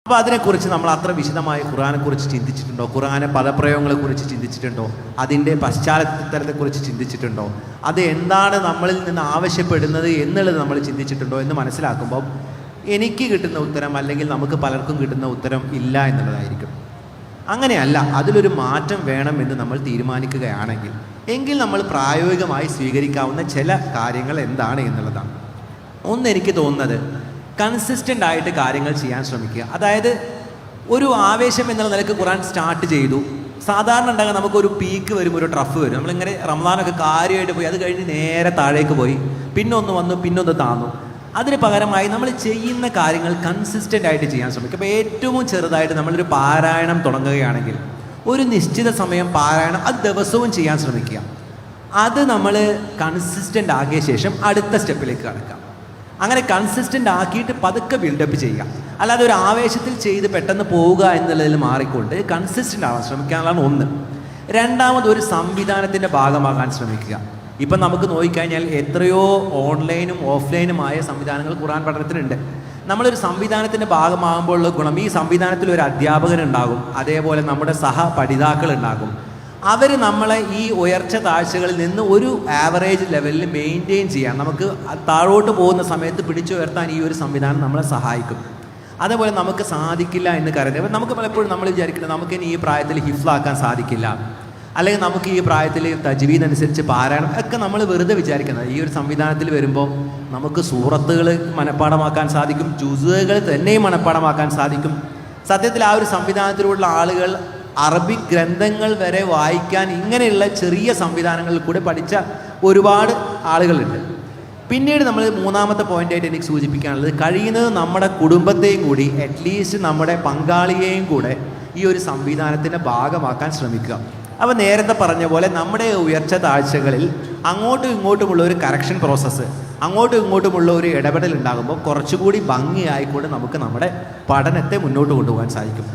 അപ്പോൾ അതിനെക്കുറിച്ച് നമ്മൾ അത്ര വിശദമായി ഖുർആനെക്കുറിച്ച് ചിന്തിച്ചിട്ടുണ്ടോ? ഖുർആനെ പദപ്രയോഗങ്ങളെക്കുറിച്ച് ചിന്തിച്ചിട്ടുണ്ടോ? അതിൻ്റെ പശ്ചാത്തലത്തെക്കുറിച്ച് ചിന്തിച്ചിട്ടുണ്ടോ? അത് എന്താണ് നമ്മളിൽ നിന്ന് ആവശ്യപ്പെടുന്നത് എന്നുള്ളത് നമ്മൾ ചിന്തിച്ചിട്ടുണ്ടോ എന്ന് മനസ്സിലാക്കുമ്പോൾ എനിക്ക് കിട്ടുന്ന ഉത്തരം, അല്ലെങ്കിൽ നമുക്ക് പലർക്കും കിട്ടുന്ന ഉത്തരം ഇല്ല എന്നുള്ളതായിരിക്കും. അങ്ങനെയല്ല, അതിലൊരു മാറ്റം വേണമെന്ന് നമ്മൾ തീരുമാനിക്കുകയാണെങ്കിൽ എങ്കിൽ നമ്മൾ പ്രായോഗികമായി സ്വീകരിക്കാവുന്ന ചില കാര്യങ്ങൾ എന്താണ് എന്നുള്ളതാണ്. ഒന്ന്, എനിക്ക് തോന്നുന്നത് കൺസിസ്റ്റൻ്റ് ആയിട്ട് കാര്യങ്ങൾ ചെയ്യാൻ ശ്രമിക്കുക. അതായത് ഒരു ആവേശം എന്നുള്ള നിലക്ക് ഖുർആൻ സ്റ്റാർട്ട് ചെയ്തു. സാധാരണ ഉണ്ടാകുക നമുക്കൊരു പീക്ക് വരും, ഒരു ട്രഫ് വരും. നമ്മളിങ്ങനെ റമദാനൊക്കെ കാര്യമായിട്ട് പോയി, അത് കഴിഞ്ഞ് നേരെ താഴേക്ക് പോയി, പിന്നൊന്ന് വന്നു, പിന്നൊന്ന് താന്നു. അതിന് പകരമായി നമ്മൾ ചെയ്യുന്ന കാര്യങ്ങൾ കൺസിസ്റ്റൻ്റ് ആയിട്ട് ചെയ്യാൻ ശ്രമിക്കുക. അപ്പോൾ ഏറ്റവും ചെറുതായിട്ട് നമ്മളൊരു പാരായണം തുടങ്ങുകയാണെങ്കിൽ ഒരു നിശ്ചിത സമയം പാരായണം അത് ദിവസവും ചെയ്യാൻ ശ്രമിക്കുക. അത് നമ്മൾ കൺസിസ്റ്റൻ്റ് ആക്കിയ ശേഷം അടുത്ത സ്റ്റെപ്പിലേക്ക് കടക്കാം. അങ്ങനെ കൺസിസ്റ്റൻ്റ് ആക്കിയിട്ട് പതുക്കെ ബിൽഡപ്പ് ചെയ്യുക. അല്ലാതെ ഒരു ആവേശത്തിൽ ചെയ്ത് പെട്ടെന്ന് പോവുക എന്നുള്ളതിൽ മാറിക്കൊണ്ട് കൺസിസ്റ്റൻ്റ് ആവാൻ ശ്രമിക്കാനുള്ളതാണ് ഒന്ന്. രണ്ടാമത്, ഒരു സംവിധാനത്തിൻ്റെ ഭാഗമാകാൻ ശ്രമിക്കുക. ഇപ്പം നമുക്ക് നോക്കിക്കഴിഞ്ഞാൽ എത്രയോ ഓൺലൈനും ഓഫ്ലൈനുമായ സംവിധാനങ്ങൾ ഖുർആൻ പഠനത്തിനുണ്ട്. നമ്മളൊരു സംവിധാനത്തിൻ്റെ ഭാഗമാകുമ്പോഴുള്ള ഗുണം, ഈ സംവിധാനത്തിൽ ഒരു അധ്യാപകനുണ്ടാകും, അതേപോലെ നമ്മുടെ സഹപഠിതാക്കളുണ്ടാകും. അവർ നമ്മളെ ഈ ഉയർച്ച താഴ്ചകളിൽ നിന്ന് ഒരു ആവറേജ് ലെവലിൽ മെയിൻറ്റെയിൻ ചെയ്യാൻ, നമുക്ക് താഴോട്ട് പോകുന്ന സമയത്ത് പിടിച്ചുയർത്താൻ ഈ ഒരു സംവിധാനം നമ്മളെ സഹായിക്കും. അതേപോലെ നമുക്ക് സാധിക്കില്ല എന്ന് കരുതുന്നത്, നമുക്ക് പലപ്പോഴും നമ്മൾ വിചാരിക്കുന്നത് നമുക്കിനി ഈ പ്രായത്തിൽ ഹിഫ്ലാക്കാൻ സാധിക്കില്ല, അല്ലെങ്കിൽ നമുക്ക് ഈ പ്രായത്തിൽ തജ്വീദ് അനുസരിച്ച് പാരായണം ഒക്കെ നമ്മൾ വെറുതെ വിചാരിക്കുന്നത്. ഈ ഒരു സംവിധാനത്തിൽ വരുമ്പോൾ നമുക്ക് സൂറത്തുകൾ മനഃപ്പാടമാക്കാൻ സാധിക്കും, ജുസുകൾ തന്നെയും മനഃപ്പാടമാക്കാൻ സാധിക്കും. സത്യത്തിൽ ആ ഒരു സംവിധാനത്തിലുള്ള ആളുകൾ അറബിക് ഗ്രന്ഥങ്ങൾ വരെ വായിക്കാൻ ഇങ്ങനെയുള്ള ചെറിയ സംവിധാനങ്ങളിൽ കൂടെ പഠിച്ച ഒരുപാട് ആളുകളുണ്ട്. പിന്നീട് നമ്മൾ മൂന്നാമത്തെ പോയിൻ്റായിട്ട് എനിക്ക് സൂചിപ്പിക്കാനുള്ളത്, കഴിയുന്നത് നമ്മുടെ കുടുംബത്തെയും കൂടി, അറ്റ്ലീസ്റ്റ് നമ്മുടെ പങ്കാളിയെയും കൂടെ ഈ ഒരു സംവിധാനത്തിൻ്റെ ഭാഗമാക്കാൻ ശ്രമിക്കുക. അപ്പോൾ നേരത്തെ പറഞ്ഞ പോലെ നമ്മുടെ ഉയർച്ച താഴ്ചകളിൽ അങ്ങോട്ടും ഇങ്ങോട്ടുമുള്ള ഒരു കറക്ഷൻ പ്രോസസ്സ്, അങ്ങോട്ടും ഇങ്ങോട്ടുമുള്ള ഒരു ഇടപെടൽ ഉണ്ടാകുമ്പോൾ കുറച്ചുകൂടി ഭംഗിയായിക്കൊണ്ട് നമുക്ക് നമ്മുടെ പഠനത്തെ മുന്നോട്ട് കൊണ്ടുപോകാൻ സാധിക്കും.